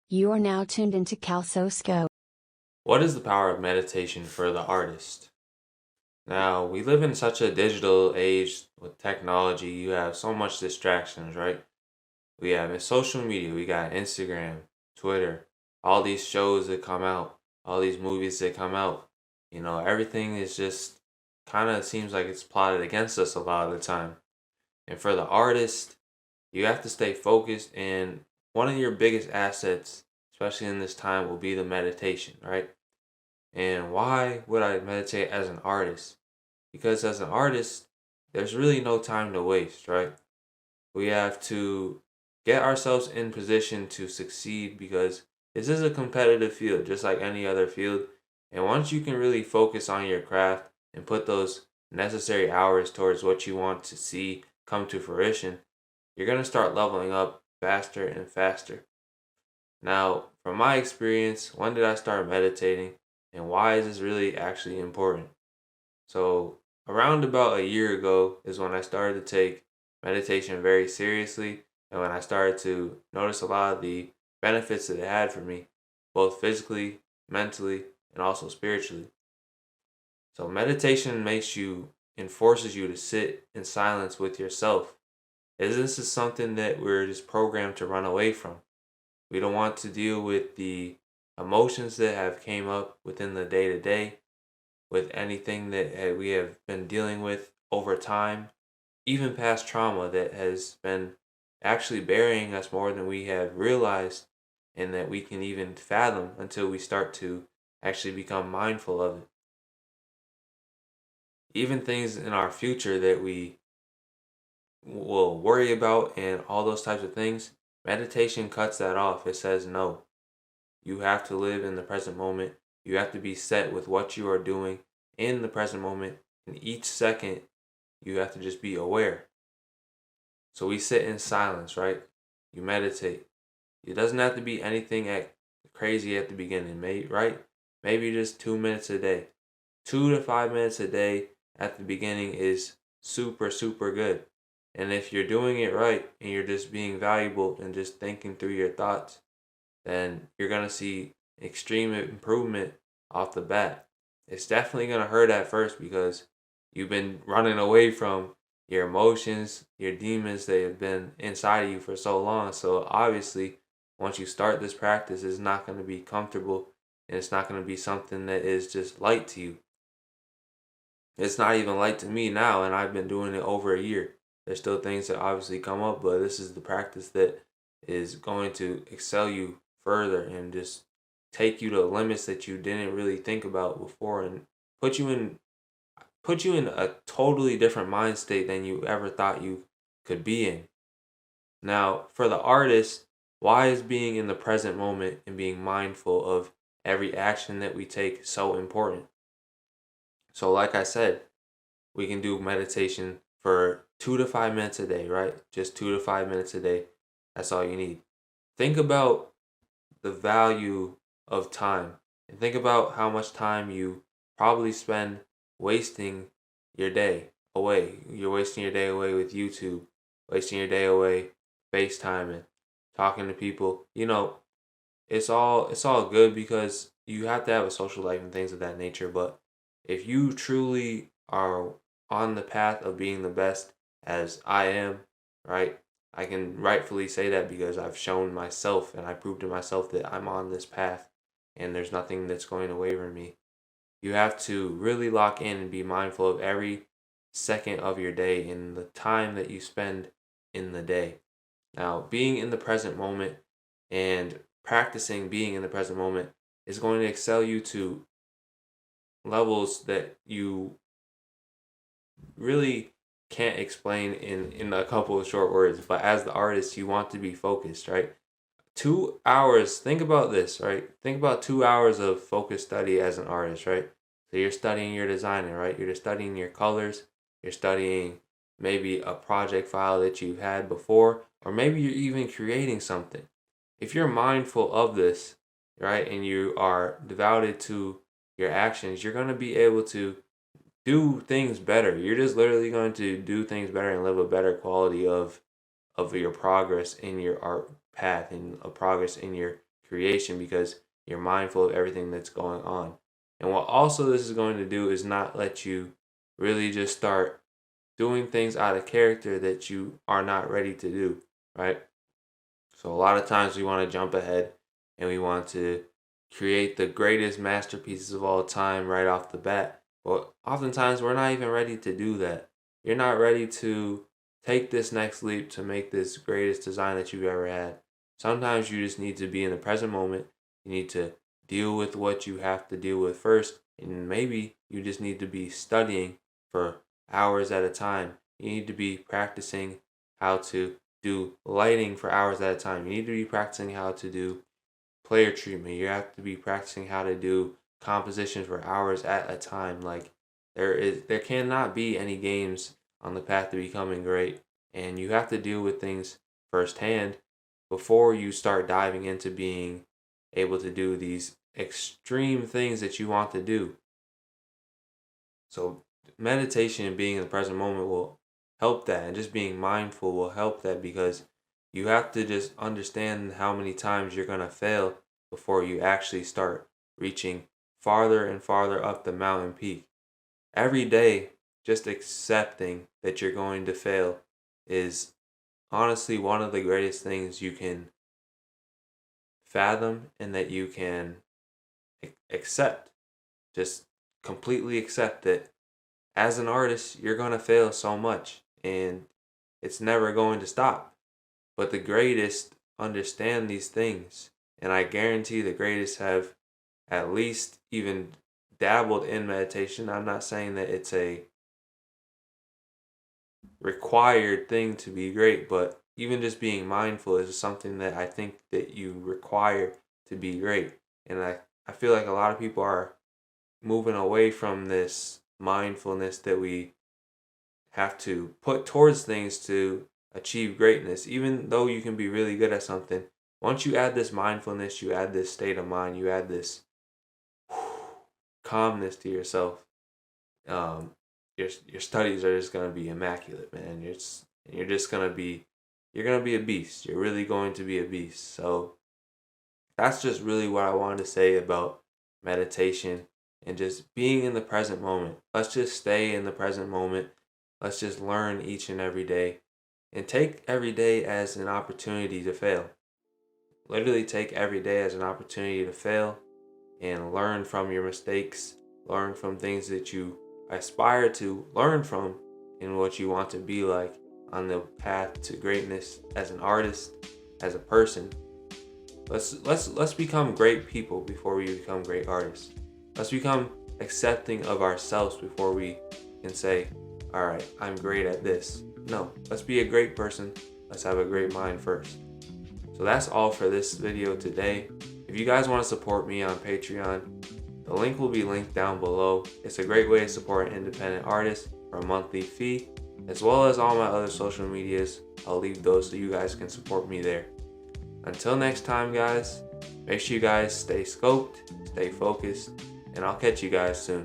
You are now tuned into CALSOSCOPED. What is the power of meditation for the artist? Now, we live in such a digital age with technology. You have so much distractions, right? We have social media, we got Instagram, Twitter, all these shows that come out, all these movies that come out. Everything is just kind of seems like it's plotted against us a lot of the time. And for the artist, you have to stay focused, and one of your biggest assets, especially in this time, will be the meditation, right? And why would I meditate as an artist? Because as an artist, there's really no time to waste, right? We have to get ourselves in position to succeed because this is a competitive field, just like any other field. And once you can really focus on your craft and put those necessary hours towards what you want to see come to fruition, you're going to start leveling up faster and faster. Now, from my experience, when did I start meditating and why is this really actually important? So, around about a year ago is when I started to take meditation very seriously and when I started to notice a lot of the benefits that it had for me, both physically, mentally, and also spiritually. So, meditation makes you and forces you to sit in silence with yourself. As this is something that we're just programmed to run away from. We don't want to deal with the emotions that have came up within the day to day, with anything that we have been dealing with over time, even past trauma that has been actually burying us more than we have realized and that we can even fathom until we start to actually become mindful of it. Even things in our future that we will worry about and all those types of things, meditation cuts that off. It says no. You have to live in the present moment. You have to be set with what you are doing in the present moment. And each second, you have to just be aware. So we sit in silence, right? You meditate. It doesn't have to be anything crazy at the beginning, right? Maybe just 2 minutes a day. 2 to 5 minutes a day at the beginning is super, super good. And if you're doing it right and you're just being valuable and just thinking through your thoughts, then you're going to see extreme improvement off the bat. It's definitely going to hurt at first because you've been running away from your emotions, your demons that have been inside of you for so long. So obviously, once you start this practice, it's not going to be comfortable and it's not going to be something that is just light to you. It's not even light to me now, and I've been doing it over a year. There's still things that obviously come up, but this is the practice that is going to excel you further and just take you to limits that you didn't really think about before and put you in put you in a totally different mind state than you ever thought you could be in. Now, for the artist, why is being in the present moment and being mindful of every action that we take so important? So, like I said, we can do meditation for 2 to 5 minutes a day, right? Just 2 to 5 minutes a day. That's all you need. Think about the value of time and think about how much time you probably spend wasting your day away. You're wasting your day away with YouTube, wasting your day away FaceTiming, talking to people. It's all good because you have to have a social life and things of that nature, but if you truly are on the path of being the best as I am, right? I can rightfully say that because I've shown myself and I proved to myself that I'm on this path and there's nothing that's going to waver me. You have to really lock in and be mindful of every second of your day and the time that you spend in the day. Now, being in the present moment and practicing being in the present moment is going to excel you to levels that you really can't explain in a couple of short words. But as the artist, you want to be focused, right? 2 hours, think about this, right? Think about 2 hours of focused study as an artist, right? So you're studying your designer, right? You're studying your colors, you're studying maybe a project file that you've had before, or maybe you're even creating something. If you're mindful of this, right, and you are devoted to your actions, you're going to be able to do things better. You're just literally going to do things better and live a better quality of your progress in your art path and a progress in your creation because you're mindful of everything that's going on. And what also this is going to do is not let you really just start doing things out of character that you are not ready to do, right? So a lot of times we want to jump ahead and we want to create the greatest masterpieces of all time right off the bat. But oftentimes we're not even ready to do that. You're not ready to take this next leap to make this greatest design that you've ever had. Sometimes you just need to be in the present moment. You need to deal with what you have to deal with first. And maybe you just need to be studying for hours at a time. You need to be practicing how to do lighting for hours at a time. You need to be practicing how to do player treatment. You have to be practicing how to do compositions for hours at a time. Like there cannot be any games on the path to becoming great, and you have to deal with things firsthand before you start diving into being able to do these extreme things that you want to do. So meditation and being in the present moment will help that, and just being mindful will help that, because you have to just understand how many times you're going to fail before you actually start reaching farther and farther up the mountain peak. Every day, just accepting that you're going to fail is honestly one of the greatest things you can fathom and that you can accept. Just completely accept that as an artist, you're going to fail so much and it's never going to stop. But the greatest understand these things. And I guarantee the greatest have at least even dabbled in meditation. I'm not saying that it's a required thing to be great, but even just being mindful is something that I think that you require to be great. And I feel like a lot of people are moving away from this mindfulness that we have to put towards things to achieve greatness. Even though you can be really good at something, once you add this mindfulness, you add this state of mind, you add this calmness to yourself, your studies are just gonna be immaculate, man. You're just gonna be a beast. You're really going to be a beast. So that's just really what I wanted to say about meditation and just being in the present moment. Let's just stay in the present moment. Let's just learn each and every day and take every day as an opportunity to fail. Literally take every day as an opportunity to fail and learn from your mistakes, learn from things that you aspire to learn from and what you want to be like on the path to greatness as an artist, as a person. Let's become great people before we become great artists. Let's become accepting of ourselves before we can say, all right, I'm great at this. No, let's be a great person. Let's have a great mind first. So that's all for this video today. If you guys want to support me on Patreon, the link will be linked down below. It's a great way to support an independent artist for a monthly fee, as well as all my other social medias. I'll leave those so you guys can support me there. Until next time, guys, make sure you guys stay scoped, stay focused, and I'll catch you guys soon.